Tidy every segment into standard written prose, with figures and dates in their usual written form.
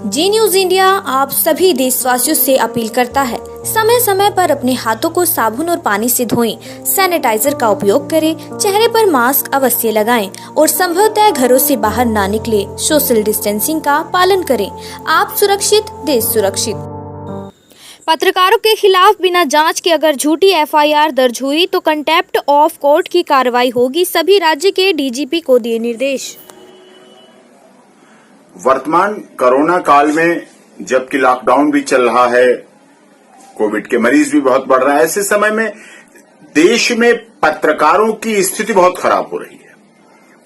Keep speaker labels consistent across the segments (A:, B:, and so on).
A: जी news India आप सभी देशवासियों से अपील करता है, समय समय पर अपने हाथों को साबुन और पानी से धोएं, सैनिटाइजर का उपयोग करें, चेहरे पर मास्क अवश्य लगाएं और संभवतः घरों से बाहर ना निकले। सोशल डिस्टेंसिंग का पालन करें। आप सुरक्षित, देश सुरक्षित। पत्रकारों के खिलाफ बिना जांच के अगर झूठी एफआईआर दर्ज हुई तो कंटेम्प्ट ऑफ कोर्ट की कार्रवाई होगी। सभी राज्य के डीजीपी को दिए निर्देश।
B: वर्तमान कोरोना काल में जबकि लॉकडाउन भी चल रहा है, कोविड के मरीज भी बहुत बढ़ रहा है, ऐसे समय में देश में पत्रकारों की स्थिति बहुत खराब हो रही है।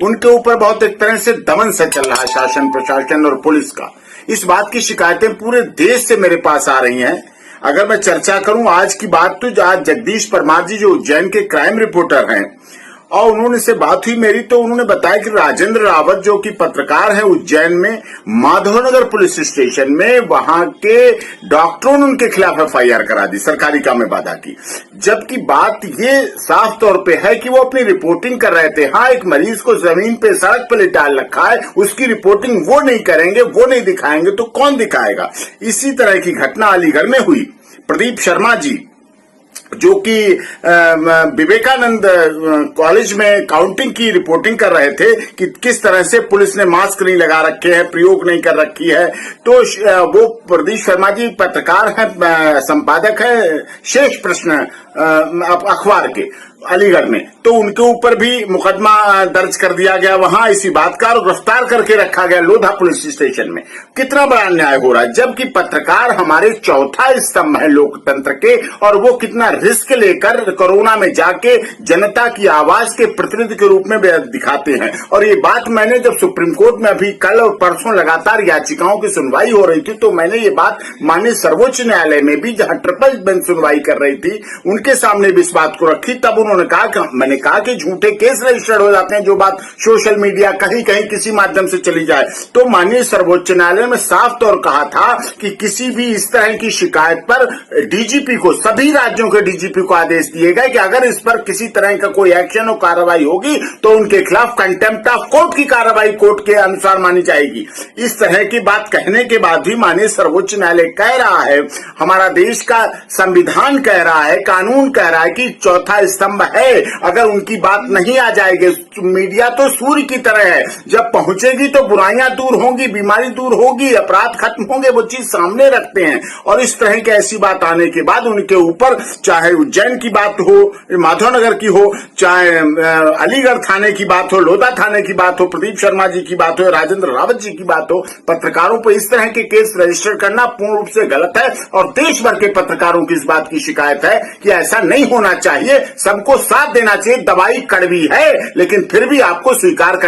B: उनके ऊपर बहुत एक तरह से दमन से चल रहा है शासन, प्रशासन और पुलिस का। इस बात की शिकायतें पूरे देश से मेरे पास आ रही हैं। अगर मैं चर्चा करूं आज की बात, तो आज जगदीश परमार जी जो उज्जैन के क्राइम रिपोर्टर हैं और उन्होंने से बात हुई मेरी, तो उन्होंने बताया कि राजेंद्र रावत जो कि पत्रकार है उज्जैन में माधवनगर पुलिस स्टेशन में, वहां के डॉक्टरों ने उनके खिलाफ एफआईआर करा दी, सरकारी काम में बाधा की। जबकि बात ये साफ तौर पे है कि वो अपनी रिपोर्टिंग कर रहे थे। हाँ, एक मरीज को जमीन पे सड़क पे लिटा रखा है, उसकी रिपोर्टिंग वो नहीं करेंगे, वो नहीं दिखाएंगे तो कौन दिखाएगा। इसी तरह की घटना अलीगढ़ में हुई। प्रदीप शर्मा जी जो कि विवेकानंद कॉलेज में काउंटिंग की रिपोर्टिंग कर रहे थे कि किस तरह से पुलिस ने मास्क नहीं लगा रखे हैं, प्रयोग नहीं कर रखी है, तो वो प्रदीप शर्मा जी पत्रकार हैं, संपादक है शेष प्रश्न अखबार के अलीगढ़ में, तो उनके ऊपर भी मुकदमा दर्ज कर दिया गया वहां इसी बात का और गिरफ्तार करके रखा गया लोधा पुलिस स्टेशन में। कितना बड़ा अन्याय हो रहा है, जबकि पत्रकार हमारे चौथा स्तंभ है लोकतंत्र के, और वो कितना रिस्क लेकर कोरोना में जाके जनता की आवाज के प्रतिनिधि के रूप में दिखाते हैं। और ये बात मैंने जब सुप्रीम कोर्ट में अभी कल और परसों लगातार याचिकाओं की सुनवाई हो रही थी, तो मैंने ये बात माननीय सर्वोच्च न्यायालय में भी, जहां ट्रिपल बेंच सुनवाई कर रही थी, उनके सामने भी इस बात को रखी। तब उन्होंने कहा, मैंने कहा कि झूठे केस रजिस्टर्ड हो जाते हैं, जो बात सोशल मीडिया कहीं कहीं किसी माध्यम से चली जाए। तो माननीय सर्वोच्च न्यायालय में साफ तौर कहा था कि किसी भी इस तरह की शिकायत पर डीजीपी को, सभी राज्यों के डीजीपी को आदेश दिए गए कि अगर इस पर किसी तरह का कोई एक्शन और कार्रवाई होगी तो उनके खिलाफ कंटेम्प्ट ऑफ कोर्ट की कार्रवाई कोर्ट के अनुसार मानी जाएगी। इस तरह की बात कहने के बाद भी माननीय सर्वोच्च न्यायालय कह रहा है, हमारा देश का संविधान कह रहा है, कानून कह रहा है कि चौथा स्तंभ है, अगर उनकी बात नहीं आ जाएगी। मीडिया तो सूर्य की तरह है, जब पहुंचेगी तो बुराइयां दूर होंगी, बीमारी दूर होगी, अपराध खत्म होंगे, वो चीज सामने रखते हैं। और इस तरह की ऐसी बात आने के बाद उनके ऊपर, चाहे उज्जैन की बात हो, माधवनगर की हो, चाहे अलीगढ़ थाने की बात हो, लोधा थाने की बात हो, प्रदीप शर्मा जी की बात हो, राजेंद्र रावत जी की बात हो, पत्रकारों पर इस तरह के केस रजिस्टर करना पूर्ण रूप से गलत है। और देश भर के पत्रकारों की इस बात की शिकायत है कि ऐसा नहीं होना चाहिए। सबको साथ देना चाहिए। दवाई कड़वी है लेकिन फिर भी आपको स्वीकार करना